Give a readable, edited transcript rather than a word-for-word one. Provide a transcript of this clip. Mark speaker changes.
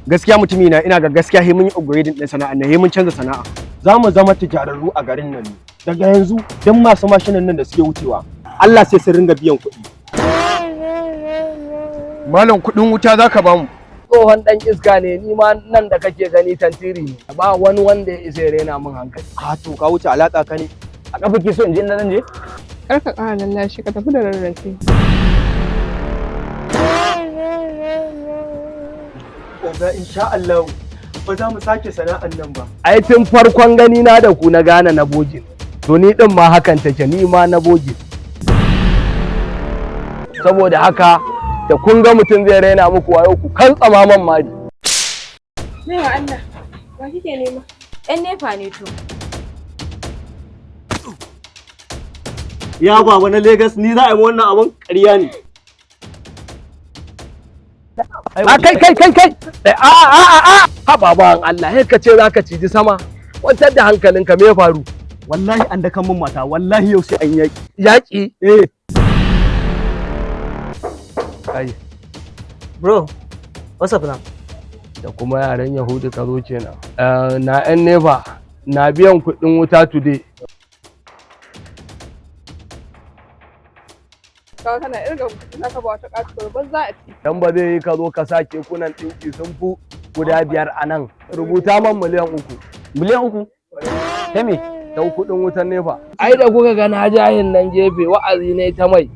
Speaker 1: gaskiya mutumi na ina ga gaskiya he mun yi upgrading din sana'a ne, he mun canza sana'a. Za mu zama tijararru a garin nan ne. Daga yanzu dan masu mashinan nan da suke wucewa Allah sai su ringa biyan kuɗi. Malam kuɗin wuta zaka bamu.
Speaker 2: Tsohon dan iska ne ni ma nan da kake gani tantiri ne. Ba wani wanda ya isa ya rena min hankali.
Speaker 1: A to ka wuce alaka ka ne.
Speaker 2: A kafa ke so in je inda zan je?
Speaker 3: Kar ka ƙara lallashi ka tafi da rarrafe.
Speaker 1: Oga insha Allah ba za mu sake sana'an nan ba.
Speaker 2: Ai tun farkon gani na da ku na gane na bogin. To ni din ma hakan take ni ma na bogin. Saboda haka da kun ga mutum zai raina muku wayo ku kan tsamaman mari.
Speaker 3: Ne wa Allah, ba kike nema?
Speaker 4: Ɗan nefa ne to.
Speaker 1: Ya baba na Lagos ni za a yi wannan abun ƙarya ne.
Speaker 2: Kai. Ha baban Allah, sai ka ce zaka ciji sama. Kwantar da hankalinka me ya faru?
Speaker 1: Wallahi an da kan mun mata, wallahi yau sai an yaki.
Speaker 2: Yaki?
Speaker 1: Eh.
Speaker 2: Ai,
Speaker 5: Bro, what's up now?
Speaker 2: da kuma yaran Yahudu ka zo kenan. Na yan nefa na biyan kuɗin wuta today.
Speaker 3: Ka kana irga kuɗi naka ba wata katuwar ban za a ci.
Speaker 2: Dan ba zai yi ka zo ka sa kekunan ɗinki sun fi guda 5 a nan. Rubuta man miliyan 3.
Speaker 5: Miliyan 3? Ta me?
Speaker 2: Ta kuɗin wutan nefa. Ai da kuka ga na jahin nan gefe wa'azi ne ta mai.